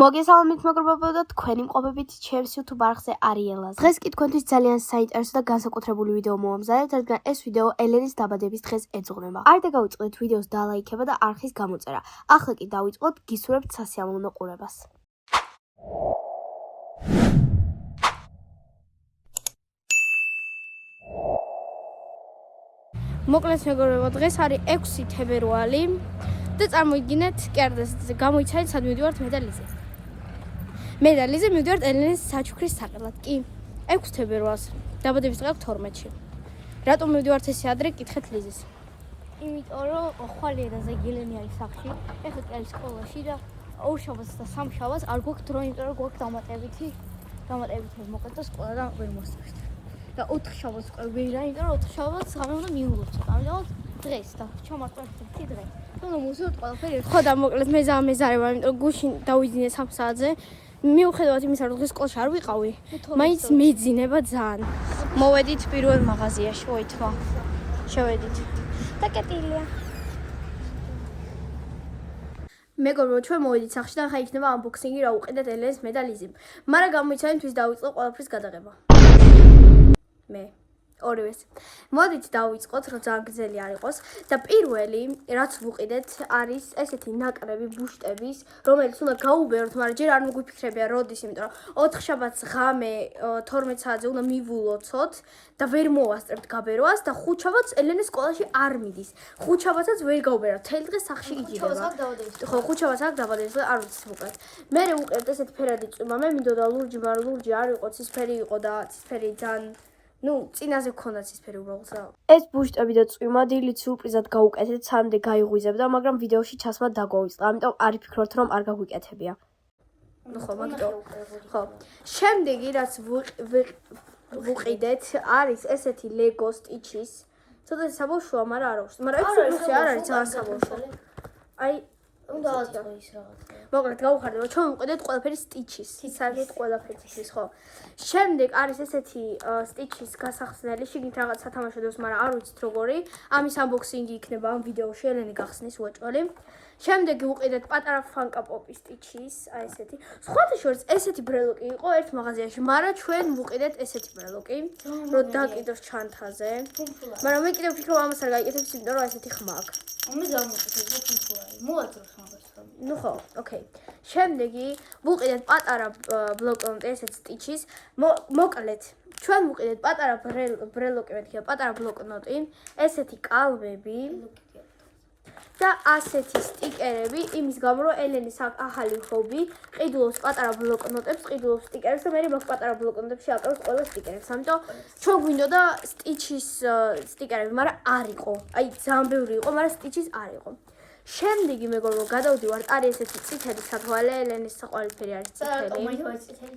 მოგესალმებით მეგობრებო და თქვენი მყოფებით ჩემს YouTube არხზე არიელას. დღეს კი თქვენთვის ძალიან საინტერესო და განსაკუთრებული ვიდეო მოვამზადეთ, რადგან ეს ვიდეო ელენის დაბადების დღეს ეძღვნება. არ დაგავიწყდეთ ვიდეოს დალაიქება და არხის გამოწერა. ახლა კი დავიწყოთ, გისურვებთ სასიამოვნო ყურებას. მოკლედ მეგობრებო, დღეს არის 6 თებერვალი და წარმოიდგინეთ, კერდეს გამოიცანეთ სად მივდივართ მედალიზე მივდივართ ელენის საჩუქრის საყელად. კი, 6 თებერვალს დაბადების დღე აქვს 12-ში. რატომ მივდივართ ესე ადრე, კითხეთ ლიზეს. იმიტომ რომ ხვალე და ზეგილენი არის სახში, ეხლა კი არის სკოლაში და ორშაბათს და სამშაბათს არ გვაქვს დრო, იმიტომ რომ გვაქვს დამატებითი მოკლედ და სკოლიდან ვერ მოსწევთ. და 4 შაბათს ყვებია, იმიტომ რომ 4 შაბათს ღამე უნდა მიულოცოთ. ამიტომ დღეს და ჩამარტყმეთ დღე. თუნდაც მუსიოთ ყველაფერი. ხო და მოკლედ მე ზამეზარება, იმიტომ რომ გუშინ დავიძინე 3 საათზე. მიუხედავად იმისა, რომ დღეს სკოლაში არ ვიყავი, მაინც მეძინება ძალიან. მოვედით პირველ მაღაზიაში, ოითმა. შევედით. და კეტილია. მეგობრებო, ჩვენ მოვედით სახში და ხა იქნება unboxing-ი რა უყიდეთ ელენის მედალიზე. მაგრამ გამოიცანეთ თვის დავიწყო ყველაფრის გადაღება. მე ორივეს. მოდით დავიწყოთ, რომ ძალიან გრძელი არ იყოს და პირველი, რაც ვუყიდეთ, არის ესეთი ნაკრები ბუშტების, რომელიც უნდა გაუბეროთ, მაგრამ ჯერ არ მოგვიფიქრებია როდის, იმიტომ რომ 4 შაბათს ღამე 12 საათზე უნდა მივულოცოთ და ვერ მოვასწრებთ გაბერვას და 5 შაბათს ელენის სკოლაში არ მიდის. 5 შაბათსაც ვერ გაუბერავთ, თელი დღე სახში იჯდება. ხო, 5 შაბათს აქვს დაბადების დღე, არ ვიცი მოკლედ. მე ვუყიდეთ ესეთი ფერადი წვიმა, მე მინდოდა ლურჯი, მაგრამ ლურჯი არ იყო, ცისფერი იყო და ცისფერი ძალიან წინაზე გქონდა ცისფერი უბრალოდ რა. ეს ბუშტები და წვიმა დილით სიურპრიზად გავუკეთეთ, სამდე გაიღვიძებდა, მაგრამ ვიდეოში ჩასმა დაგვაუწყდა, ამიტომ არ ვფიქრობთ, რომ არ გაგვიკეთებია. ხო, მაგიტომ. ხო. შემდეგი, რაც ვუყიდეთ, არის ესეთი Lego Stitches. ცოტა საბავშვოა, მაგრამ არ აქვს. მაგრამ ეს არ არის ძალიან საბავშვო. აი უნდა აწყო ის რაღაცა. მოკლედ გავუხარდეთ, რომ ჩვენ ვუყიდეთ ყველაფერი Stitches. საერთოდ ყველაფერი Stitches, ხო. შემდეგ არის ესეთი Stitches გასახსნელი, შიგნით რაღაც სათამაშო დევს, მაგრამ არ ვიცით როგორი. ამის unboxing-ი იქნება ამ ვიდეოში, ელენი გახსნის უაჭველი. შემდეგ ვუყიდეთ პატარა Funko Pop Stitches, აი ესეთი. სხვათა შორის ესეთი ბრელოკი იყო ერთ მაღაზიაში, მაგრამ ჩვენ ვუყიდეთ ესეთი ბრელოკი, რომ დაკიდოს ჩანთაზე. მაგრამ მე კიდევ ვფიქრობ ამას არ გაიკეთებს, იმიტომ რომ ესეთი ხმა აქვს. ამის გამოკეთება ფუნქციონალი. მოაძროს მაგას. ხო, ოკეი. შემდეგი ვუყიდეთ პატარა ბლოკნოტი, ესეც Stitches. მოკლედ, ჩვენ ვუყიდეთ პატარა ბრელოკი, მეთქია პატარა ბლოკნოტი, ესეთი კალმები და ასეთი სტიკერები, იმის გამო რომ ელენის ახალი ჰობი, ყიდულობს პატარა ბლოკნოტებს, ყიდულობს სტიკერებს და მე მაგ პატარა ბლოკნოტებში აკრავს ყველა სტიკერებს. ამიტომ ჩვენ გვინდოდა Stitches სტიკერები, მაგრამ არ იყო. აი, ძალიან ბევრი იყო, მაგრამ Stitches არ იყო. შემდეგი მეგობრებო, გადავდივართ, არის ესეთი წითელი სათვალე, ელენის საყვარელი არის წითელი.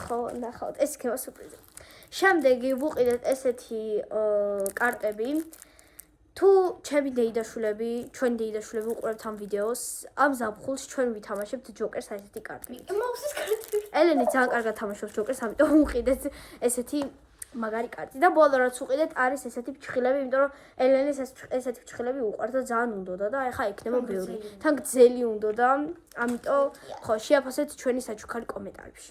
ხო, ნახავთ, ეს იქნება სურპრიზი. შემდეგი ვუყიდეთ ესეთი კარტები. თუ ჩემი დეიდაშვილები, ჩვენი დეიდაშვილები უყურებთ ამ ვიდეოს, ამ ზაფხულს ჩვენ ვითამაშებთ ჯოკერს აი ესეთი კარტი. მაუსის კარტი. ელენი ძალიან კარგად თამაშობს ჯოკერს, ამიტომ ვუყიდეთ ესეთი მაგარი კარტი და ბოლო რაც ვუყიდეთ არის ესეთი ფჩხილები, იმიტომ რომ ელენის ესეთი ფჩხილები უყვართ და ძალიან უნდოდა და ეხა იქნება ბევრი. თან გძელი უნდოდა, ამიტომ ხო, შეაფასეთ ჩვენი საჩუქარი კომენტარებში.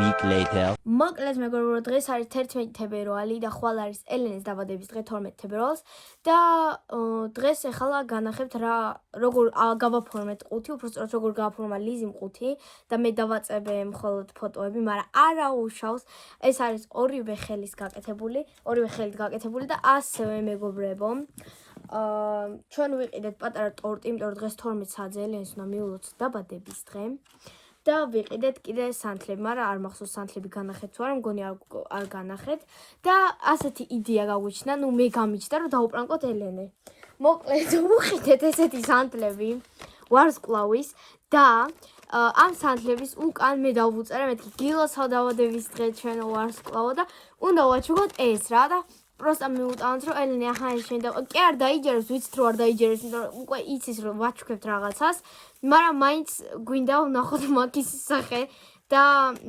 Week later. მოკლედ მეგობრებო, დღეს არის 11 თებერვალი და ხვალ არის ელენის დაბადების დღე 12 თებერვალს და დღეს ეხლა განახებთ რა როგორ გავაფორმეთ ყუთი, უბრალოდ როგორ გავაფორმა ლიზიმ ყუთი და მე დავაწებე მხოლოდ ფოტოები, მაგრამ არა უშავს. ეს არის ორივე ხელით გაკეთებული და ასევე მეგობრებო, ჩვენ ვიყიდეთ პატარა ტორტი, იმიტომ რომ დღეს 12 საათზე ელენს უნდა მიულოცოთ დაბადების დღე. და ვიყიდეთ კიდე სანთლები, მაგრამ არ მახსოვს სანთლები განახეთ თუ არა, მგონი არ განახეთ და ასეთი იდეა გაგვიჩნდა, მე გამიჩნდა რომ დაუპრანკოთ ელენე. მოკლედ ვუყიდეთ ესეთი სანთლები ვარსკვლავის და ამ სანთლების უკან მე დავუწერე მეთქი გილოსავ დაბადების დღე ჩვენ ვარსკვლავო და უნდა ვაჩუქოთ ეს რა და просто მიუტანოთ რომ ელენე ახლა შენ და კი არ დაიჯერებს, ვიცით რომ არ დაიჯერებს, იმიტომ რომ უკვე იცის რომ ვაჩუქებთ რაღაცას, მაგრამ მაინც გვინდა ვნახოთ მაგის სახე და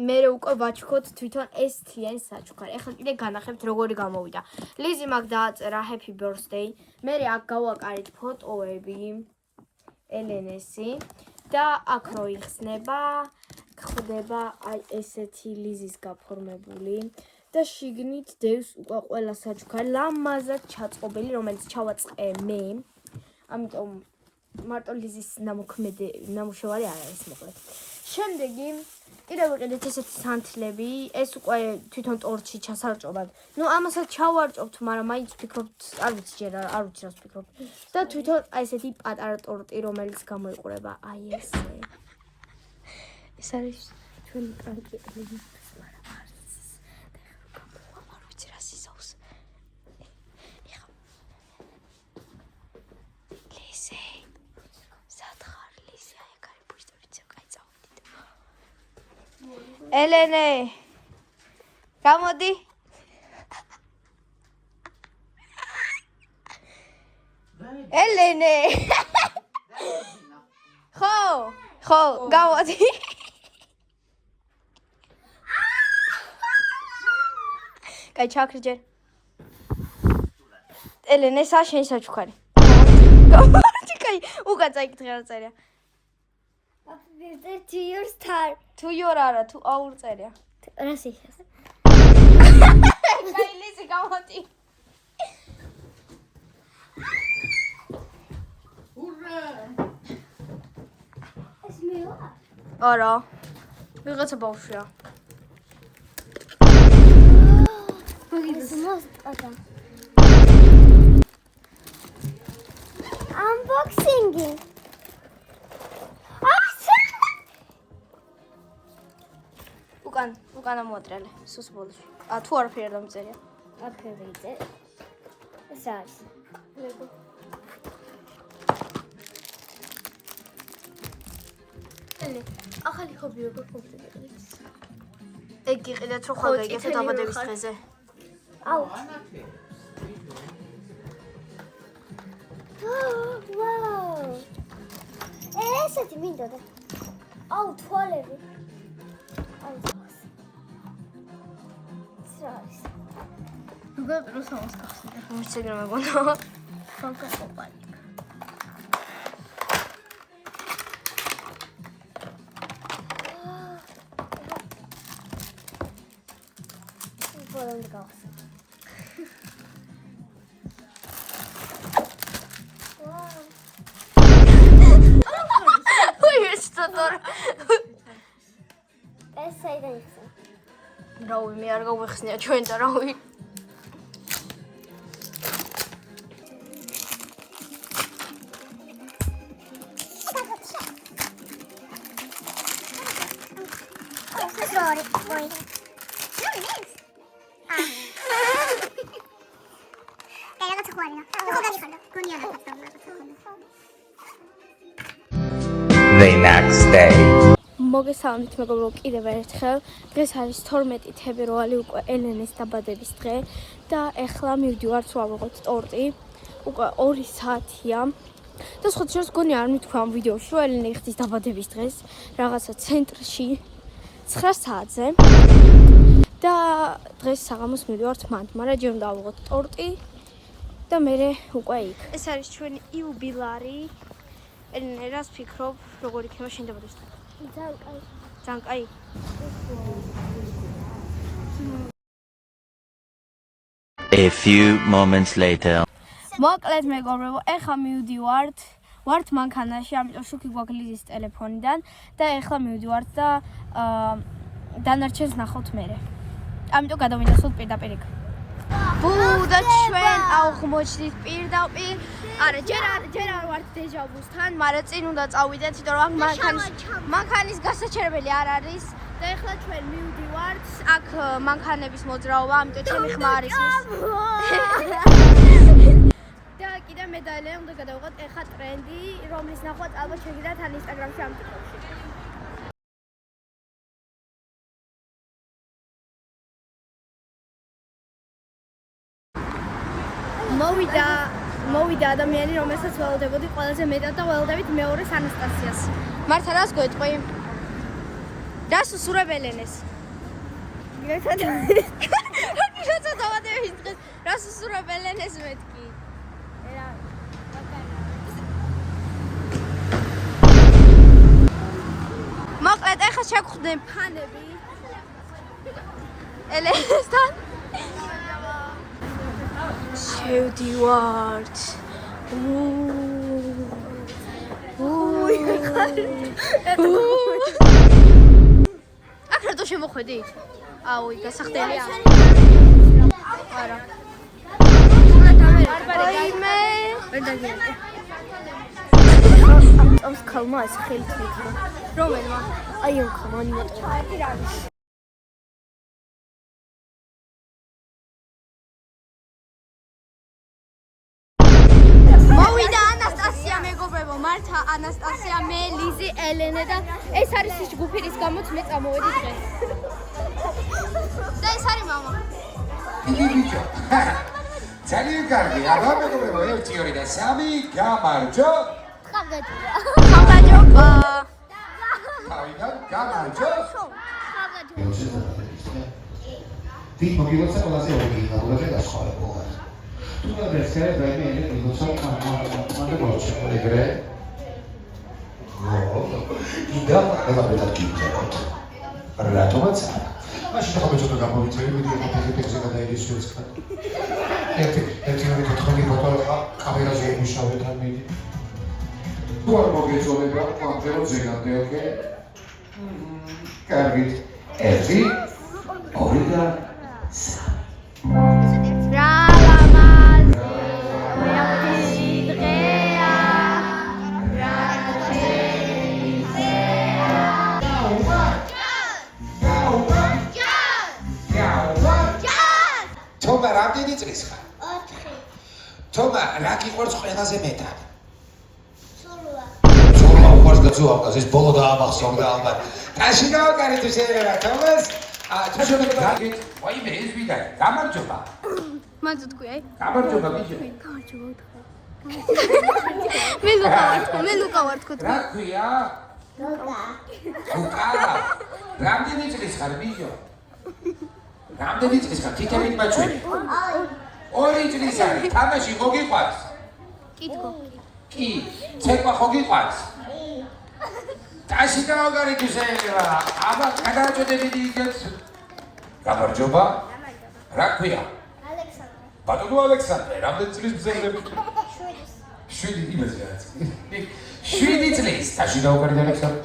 მე უკვე ვაჩუქოთ თვითონ ეს თლიანი საჩუქარი. ეხლა კიდე განახებთ როგორი გამოვიდა. ლიზი მაგ დააწერა happy birthday. მე აქ გავაკარით ფოტოები ელენესი და აქ რო იხსნება, ხდება აი ესეთი ლიზის გაფორმებული და შიგნით დევს უკვე ყველა საჩუქარი ლამაზად ჩაწყობილი, რომელიც ჩავაწყე მე. ამიტომ მარტო ლიზის ნამუშევარი არ არის მოკლედ. შემდეგი კიდევ ვიყიდეთ ესეთი სანთლები, ეს უკვე თვითონ ტორტში ჩასარჭობად. ნუ ამასაც ჩავარჭობთ, მაგრამ მაინც ვფიქრობთ, არ ვიცი ჯერ არ ვიცი რას ვფიქრობ. და თვითონ აი ესეთი პატარა ტორტი, რომელიც გამოიყურება აი ესე. ეს არის ჩვენი კანკი ელენისთვის, მაგრამ არ ვიცი. და ეხლა არ ვიცი რა სიზავს. ეხლა ლიზე სათხარ ლიზე აი კარი ბუშტებიც კაი წავიდით. ელენე გამოდი ელენე ხო გამოდი კაი ჩაქრი ჯერ ელენე სა შენ საჩუქარი გამოდი კაი უკან წაიკითხე რა წერია To your star. თუ იორ არა თუ აურ წერია რა შეიძლება? კაი ლიზი გამოდი ეს მე ვარ. არა ვიღაცა ბავშვია ეს მოსტატა. Unboxing. უკან ამოატრიალე სუს ბოლოში თუ არაფერი არ დამწერია აფერი იწე. ეს არის. ელე ახალი ხობი როგორ ფუნქციონირებს ეგ იყიდეთ რომ ხოლმე ეგეთო დაბადების დღეზე აუ. ვაუ. ესეთი მინდოდა. აუ თვალები. აუ. სრაის. როგორ პროსამოს გახსნა ვიცი რა მეგონა ფანკასოპანი. Volando calça. Ui, estou adoro. Essa aí daí. Raui, me arga o xnia ჩვენდა raui. Sorry, boy. The next day. მოგესალმებით მეგობრებო კიდევ ერთხელ. დღეს არის 12 თებერვალი უკვე ელენეს დაბადების დღე და ეხლა მივდივართ რომ ავიღოთ ტორტი. უკვე 2 საათია. და სხვა შორის გონი არ მithქვა ამ ვიდეოში რომ ელენე იხდის დაბადების დღეს რაღაცა ცენტრში 9 საათზე. და დღეს საღამოს მივდივართ მანდ, მაგრამ ჯერ უნდა ავიღოთ ტორტი და მე უკვე იქ. ეს არის ჩვენი იუბილარი. ელენე რას ფიქრობ, როგორ იქნება შენ დაბადების დღე? ძალიან კაი. A few moments later. მოკლედ მეგობრებო, ეხლა მივდივართ ვართ მანქანაში, ამიტომ შუქი გვაქვს ლიზის ტელეფონიდან და ეხლა მივდივართ და დანარჩენს ნახავთ მერე. ამიტომ გადავინახოთ პირდაპირ იქ. ბუ და ჩვენ აღმოჩნდით პირდაპირ. არა, ჯერ არ ვართ დეჟავუსთან, მაგრამ წინ უნდა წავიდეთ, იმიტომ რომ მანქანის გასაჩერებელი არ არის. და ეხლა ჩვენ მივდივართ, აქ მანქანების მოძრაობა, ამიტომ ჩემი ხმა არის ის. და კიდე მე და ელენე უნდა გადავიღოთ ეხლა ტრენდი, რომლის ნახვაც ალბათ შეგიძლიათ ან ინსტაგრამში ამ ტიპებში. მოვიდა ადამიანი, რომელსაც ველოდებოდი ყველაზე მეტად და ველოდებით მეორეს ანასტასიას. მართა რას გვეტყვი? რას უსურებ ელენეს? როცა დაბადების დღეს რას უსურებ ელენეს მეთქი? ეხლა შეგხვდნენ ფანები ელენესთან შევდივართ აქ რატო შემოხვედით? აუ, გასახდელია. არა. აიმე ვერ დაგიარდა. ამს ხალმა ეს ხელით მიქნა რომელმა? აი ამ ხალმანი მოტყვა მოვიდა ანასტასია მეგობრებო, მართა ანასტასია, მე ლიზი, ელენე და ეს არის ის ჯგუფი, რის გამოც მე წამოვედი დღეს. და ეს არის მამა. იგი ბიჭო. ძალიან კარგი, აბა მეგობრებო, 1 2 და 3 გამარჯო. ხალხაჯობა. თავიდან გამარჯო. დიდ მოგილოცე ყველაზე ორიგინალურად ყველაზე გასხვავებული. თუნდაც ეს რაიმე მიგოცო მანდა მოჩვენა ეგრე. იდა ელაბერტად გიძებოთ. რატომაც არა. მაშინ ხომ ცოტა გამოვიწევი, მიდი აფეთქებზე გადაიდისვეს ხარ. ერთი ორი კითხული ფოტოა კამერაზე იმუშავეთ ამ მიდი. თუ არ მოგეწონება, ყვანჯერო ზეგანდი, ოკეი? კარგით. 1 2 და 3 რა ლამაზი მეაფიში დღეა რა თომა რამდენი წლის ხარ? 4. თომა რა გიყვარს ყველაზე მეტად? სულვა უყვარს და ძუავკას ეს ბოლო დაამახსოვრდა ალბათ. ტაში გავაკარეთ თუ შეიძლება თომას. თაშოთი გაგით. ვაიმე ეს ვიდა. გამარჯობა. მან თქვი აი. გამარჯობა ბიჭო. მე ლუკა ვარ თქო. რა ქვია? ლუკა. რამდენი წლის ხარ ბიჭო? რამდენი წლის ხარ? თითებით მაჩვენი. 2 წლის არის. თამაში ხო გიყვარს? კითხო. კი. ცეკვა ხო გიყვარს? ტაში გავაკარეთ თუ შეიძლება. აბა გადააწოდებიდი იგებს. გამარჯობა. რა ქვია? ალექსანდრე. ბატონო ალექსანდრე, რამდენი წლის მზადდები? 7 იმაზე რაც. 7 წლის. ტაში გავაკარეთ ალექსანდრე.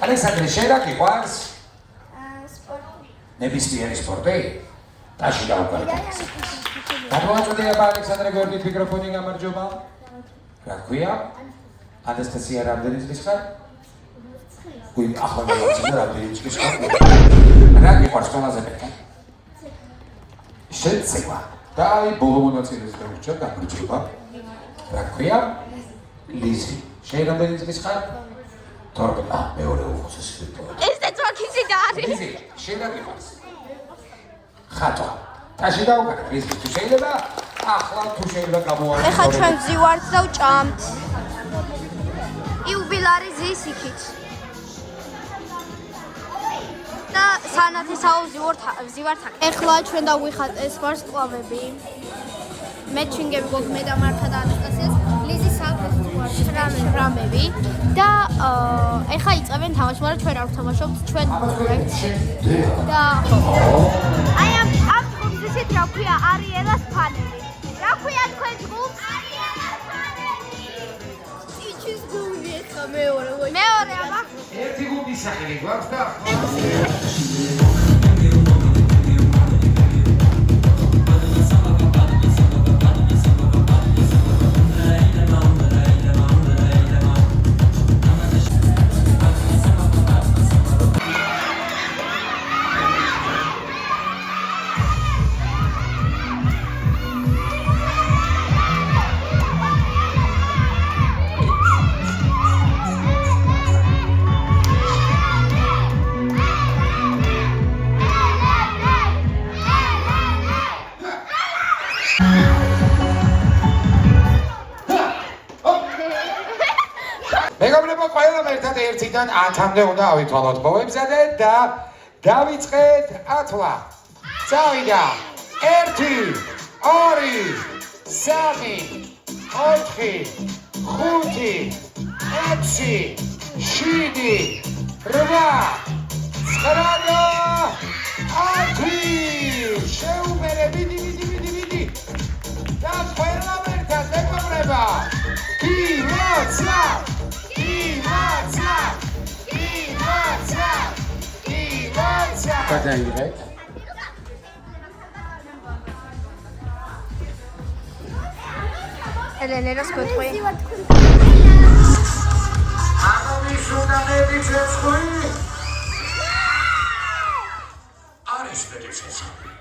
ალექსანდრე, შენ რა გიყვარს? სპორტი. ნებისმიერი სპორტი? ტაში გავაკარეთ. გადააწოდება ალექსანდრე გორდით მიკროფონი გამარჯობა. რა ქვია? ანასტასია, რამდენი წლის ხარ? ვინ ახლა გამარჯობა რამდენი წლის ხარ? რა გიყვარს ყველაზე მეტად? შეცევა. და აი ბოლო მონაწილეს გავრჩა გამარჯობა. რა ქვია? ლიზი. შენ რამდენი წლის ხარ? 12. მეორე უხუცესი ფოტო. ეს დაწვაქისი და არის. ლიზი, შენ რა გიყვარს? ხატვა. ტაში დავუკარეთ ლიზი, თუ შეიძლება ახლა თუ შეიძლება გამოაქვს. ეხლა ჩვენ ვზივართ და ვჭამთ. იუბილარი ზის იქით. და სანათესაო ვზივართ აქ. ეხლა ჩვენ დავიხატ ეს ვარსკვლავები. მე ჩინგები გვაქვს მე და მართა და ანასტასიას. ლიზი საფრთხე ვართ რამები და ეხლა იწყებენ თამაში, მაგრამ ჩვენ არ ვთამაშობთ, ჩვენ ვუყურებთ. და აი ამ ჯგუფს ისეთ რა ქვია, არიელას ფანები. რა ქვია თქვენ ჯგუფს? არიელას ფანები. იჩის გუნდი ეხლა მეორე აბა. ერთი გუნდის სახელი გვაქვს და მეგობრებო, ყველამ ერთად 1-დან 10-მდე უნდა ავითვალოთ. მოვემზადეთ და დავიწყეთ ათლა. წავიდა 1 2 3 4 5 6 7 8 9 10 შეუმერე ვიდი და ყველა ერთად მეგობრება გიმაცა გადაიღეთ ელენე რას გეტყვი? ამის უნდა მედიცინსკი არის მედიცინსკი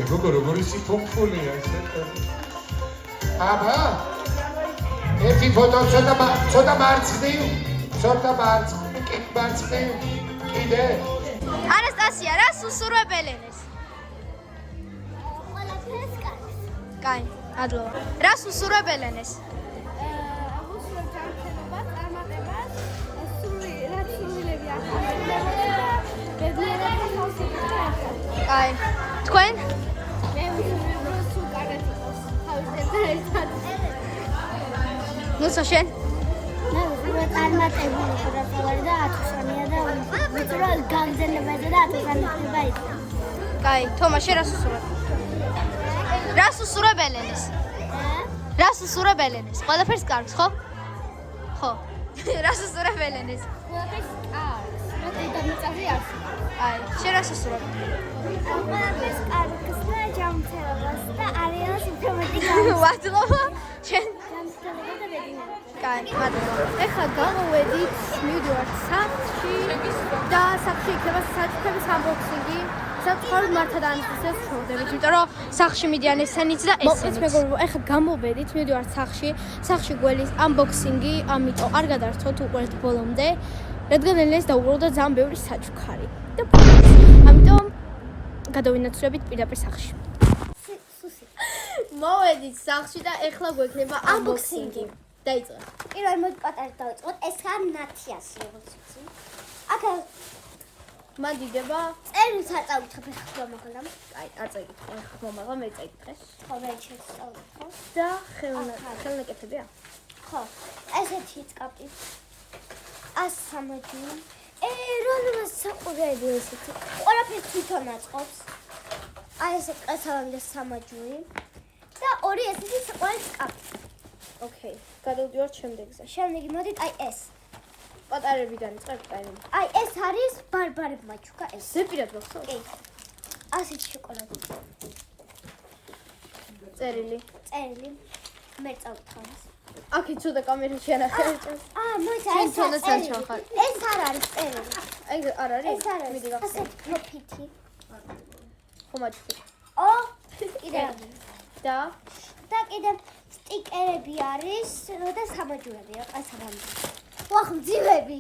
გოგო როგორი სიფონფონია ესე. აბა. ერთი ფოტო ცოტა მარცხდი. კიდე. ანასტასია, რას უსურვებ ელენეს? ყველაფერს კარგს. კაი, ადლოვა. რას უსურვებ ელენეს? უსურვებ ჯანმრთელობას, წარმატებას, რაც სულელები აქვს. ბედნიერებას ხალხს. კაი. თქვენ? მე ვიზრუნებ რომ სულ კარგად იყოს. თავისებთან ერთად. ნუცა შენ? მე ვიზრუნებ წარმატებული ფოტოგრაფია და ათუსანია და ვიწრო გაგზელებაზე და ათუსანია ის. კაი, თომა, შენ რას უსურვებ? რას უსურვებ ელენეს? რას უსურვებ ელენეს? ყველაფერს კარგს, ხო? ხო. რას უსურვებ ელენეს? ყველაფერს კარგს. მე დამიწაზე არც. აი, შენ რას უსურვებ? ყველაფერს კარგს და ჯანმრთელობას და არიანს უფრო მეტი ვადლობა, შენ? ჯანმრთელობა და ბედნიერება. კაი, მადლობა. ეხლა გამოვედით, მივიდივართ სახლში და სახლში იქნება საჩუქრების unboxing-ი. საწყოდ მართად ანსისეს შევდებით, იმიტომ რომ სახლში მიდიან ესენიც და ესენიც. მეგობრებო, ეხლა გამოვედით, მივიდივართ სახლში. სახლში გველის unboxing-ი, ამიტომ არ გადაარჩოთ უყურეთ ბოლომდე, რადგან ელენეს დაუბრუნდა ძალიან ბევრი საჩუქარი. და ამიტომ გადავინაცვლებით პირდაპირ სახლში. მოვედით სახლში და ეხლა გვექნება unboxing-ი. დაიწყე. პირველ მოდი პატარა დავიწყოთ. ეს ხარ ნათიასი, როგორც ვიცი. აქ მანდიდება, წერილს არ წავიკითხებ ახლა მაგრამ. აი, არ წაიკითხე, ხმომაღლა მე წაიკითხე. ხო, მე შეცვალოთ, ხო? და ხელნაკეთებია. ხო. ესეთი წკაპი. 130. რომელი საყურები ესეთი. ყველაფერს თვითონ აწყობს. აი ესე ყესავამდე სამაჯური და ორი ესეთი საყურე წკაპი. ოკეი, გადავდივართ შემდეგზე. შემდეგი მოდით აი ეს. პატარებიდან იწყებ კაი. აი ეს არის ბარბარე მაჩუკა ეს. ზეპირად მოხსოვს? კი. ასეთი შოკოლადი. წერილი. მე წავთხავს. აქ ცოტა კამერაში ანახე. მოიცა შენ ეს თვითონაც არ ჩავხარ. ეს არ არის წერილი. აი არ არის? ეს არის. მიდი გახსოვს. ასეთი პროფიტი. ხომაჩი. კიდე და კიდე სტიკერები არის და სამაჯურები რა ყასაბამი. ვახ მძივები.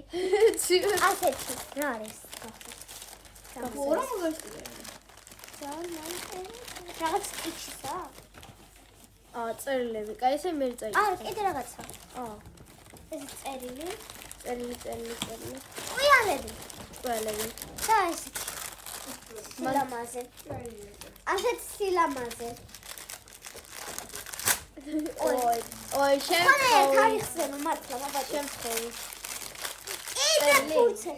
ასეთი რა არის? რაღაც სტიქშისა? წერილები. კაი, ესე მე წაიკითხე. კიდე რაღაცა. ეს წერილი. წერილი. ყუიალები. ყველები. და ესეთი. სილამაზე. ასეთ სილამაზე. ой, ხანე თარიღზე მართლა მაბაჭი. შემთხვევი. კიდე ფურცე.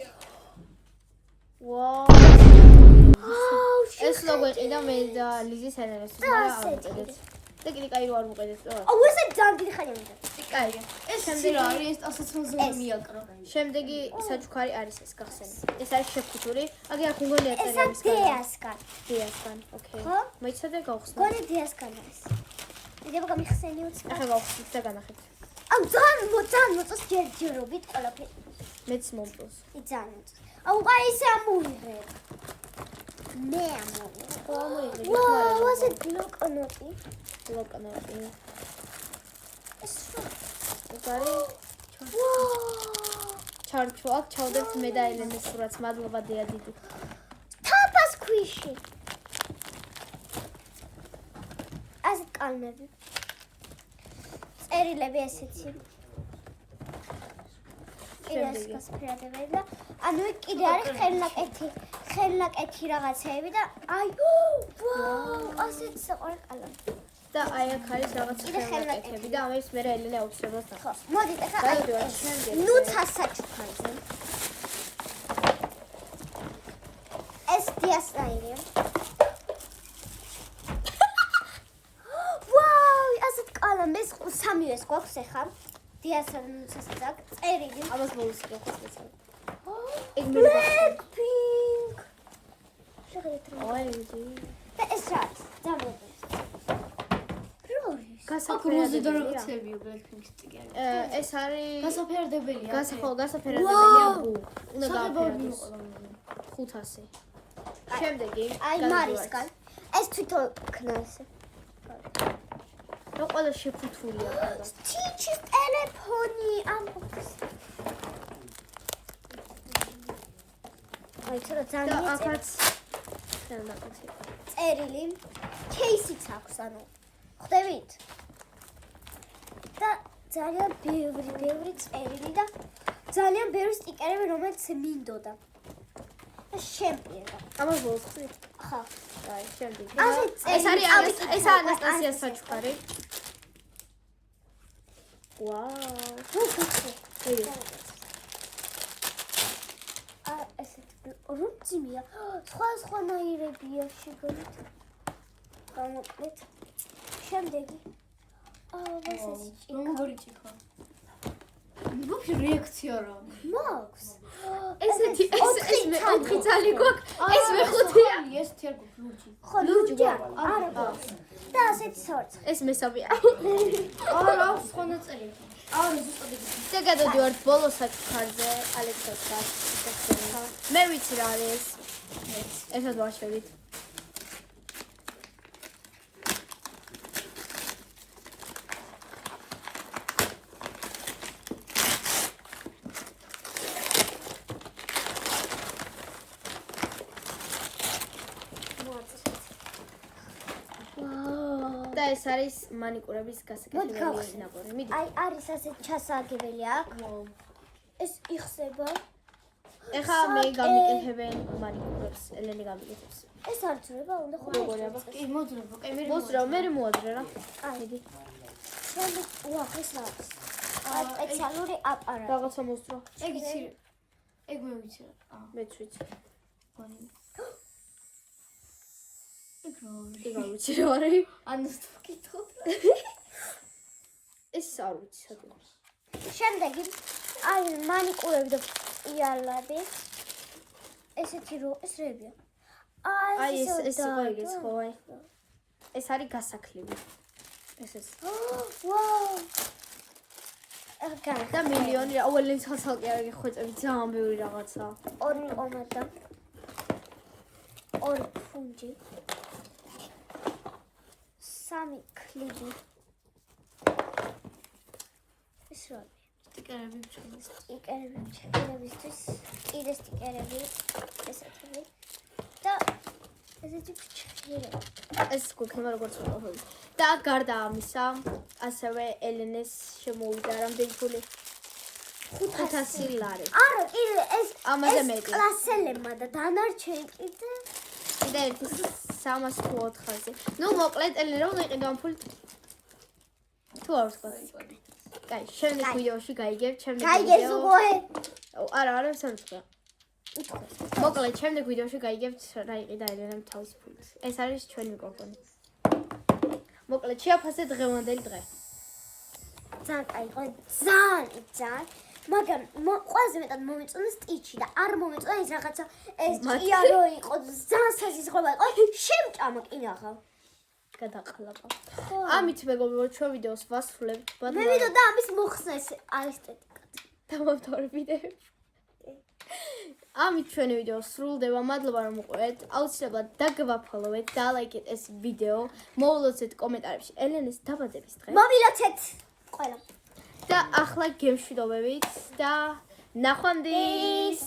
ვაუ. აუ, ეს რო გვეყიდა მე და ლიზის ენერგიას, მაგრამ არ ვუყედეთ. და კიდე კაი რო არ ვუყედეთ, რა. აუ, ესე ძალიან დიდი ხანი უნდა. კაი. ეს რა არის ეს 190 მიაკრო. შემდეგი საჩუქარი არის ეს გახსენე. ეს არის შეფუთური. აგი აქ მგონია ესა წერია დიასკან. დიასგან. ოკეი. ხო? მოიცადე გავხსნა. გონი დიასკან არის. იდება გამიხსენი უცხო. ახლა გავხსნით და განახეთ. აუ, ძალიან მოწოს ჯერჯერობით ყველაფერი. მეც მომწონს. ძალიან მოწოს. აუ, აი ესე ამოვიღებ. მე ამოვიღებ. ვაუ, ასე ბლოკნოტი. ბლოკნოტი. ეს რა? ეს არის ვაუ! ჩარჩო აქ ჩავდებთ მე და ელენეს სურათს. მადლობა დია დიდი. თაფას ქვიში. ასე კალმები. წერილები ესეთი. შემდეგი. ეს გასფრიადებელი და ანუ იქ კიდე არის ხელნაკეთი რაღაცეები და აი ვაუ, ასეთ საყვარელ კალამი. და აი აქ არის რაღაც კიდე ხელნაკეთები და ამის მე ელენე აუცილებლად ხო, ნახავს. მოდით ახლა გადავდივართ შემდეგ. ნუცა საჩუქარზე. ეს დიასნაირია. ვაუ, ასეთ კალამი ეს სამივეს გვაქვს ახლა. დიასა და ნუცას და წერილი. ამას ბოლოს გახსოვს სპეციალურად. ეგ მე ვახსენე. Blackpink. შეხედეთ რა. ой, დი. და ეს რა არის? დამოუკიდე. გასაფერდებელი და რაღაცებია Blackpink-ის ტიგერი. ეს არის გასაფერდებელია. გასაფერდებელია ბუ. უნდა საღებავლის. გააფერდო 500. შემდეგი აი მარისგან. ეს თვითონ ქნას. რა ყველა შეფუთულია ყველა. Stitch-ის ტელეფონი ამბობს. აი ცოტა და ძალიან ახაც ხელნაკეთი. წერილი кейსიც აქვს, ანუ ხვდებით? და ძალიან ბევრი წერილი და ძალიან ბევრი სტიკერები, რომელიც მინდოდა. და შემპირდა. ამას ბოლოს ხრი. ხო. აი, შემდეგი. ასე ეს არის წერილი, ეს ანასტასიას საჩუქარი. ვაუ. ვუხი. ესეთი რუციმია. სხვანაირებია შეგონით. გამოკლეთ. შემდეგი. ესეთი რომელი ჭიქა? ვაფშე რეაქცია რა. მაქვს. ესეთი ეს მე 4 ძალი გვაქვს. ეს მე 5-ია. ეს თერგო ლურჯი. ხო, ლურჯი არა გვაქვს. და ასეთი სორცი. ეს მესამეა. არა, აქვს სხვანაირები. არა, ზუსტად ეგ. და გადავდივართ ბოლოს საჩუქარზე, ალექსანდრას. მე ვიცი რა არის. ესაც ვაშევით. და ეს არის მანიკურების გასაკეთებელი ნაბორი. მიდი. აი არის ასე ჩასაგებელი აქ. ეს იხსება. ეხა მე გამიკეთებენ მანიკურებს, ელენე გამიკეთებს. ეს არ ძრება, უნდა ხო როგორი აბა? კი, მოძრაობა, კი, მე მოსძრავ, მე მოადრე რა. აი. მიდი. ვახ ეს არის. აი სპეციალური აპარატი. რაღაცა მოსძრავ. ეგ იცი. ეგ მე ვიცი რა. მეც ვიცი. ეგ რა არის? ეგ არ ვიცი რა არის. ანას თუ გითხოთ. ეს არ ვიცი სადღაც. შემდეგი არის მანიკურები და იალები. ესეთი რო ეს რებია. აი ეს იყო ეგეც ხო აი. ეს არის გასაკლივი. ესეც. ვაუ. და მილიონი რა, ოლენ ცალ-ცალკე არ გიხვეწები, ძალიან ბევრი რაღაცა. 2 კომატა. 2 ფუნჯი. 3 კლიბი. ეს რა არის? სტიკერები ვჩვენე. სტიკერები ჩქერებისთვის, კიდე სტიკერები, ესეთი და ესეთი ჩქერები. ეს გვექნება როგორც ვიყავი. და გარდა ამისა, ასევე ელენეს შემოვიდა რამდენი ფული? 500 ლარი. არა, კიდე ეს ამაზე მეტი. კლასელებმა და დანარჩენი კიდე კიდე ერთი 300 თუ 400-ზე. ნუ მოკლედ ელენე რომ ვიყიდო ამ ფულით. თუ არ ვსწავლე. კაი, შემდეგ ვიდეოში გაიგებთ, შემდეგ გაიგეს უკვე. არა, სანაცვლო. მოკლედ, შემდეგ ვიდეოში გაიგებთ რა იყიდა ელენემ თავის ფულით. ეს არის ჩვენი მიკროფონი. მოკლედ, შეაფასე დღევანდელი დღე. ძალიან კაი, ძალიან. მაგრამ ყველაზე მეტად მომეწონა სტიჩი და არ მომეწონა ის რაღაცა ეს ჭიარო იყო, ძალიან საზიზღრობა იყო. შემჭამა კინაღა. გადაყლაპა. ამით მეგობრებო, ჩვენ ვიდეოს ვასრულებთ. მე ვიდეო და ამის მოხსნა ეს აესთეტიკად. დამამთავრე ვიდეოები. ამით ჩვენი ვიდეო სრულდება. მადლობა რომ მოყვეთ. აუცილებლად დაგვაფოლოვეთ, დალაიქეთ ეს ვიდეო, მოულოცეთ კომენტარებში ელენეს დაბადების დღე. მომილოცეთ ყველა. და ახლა გემშვიდობებით და ნახვამდის.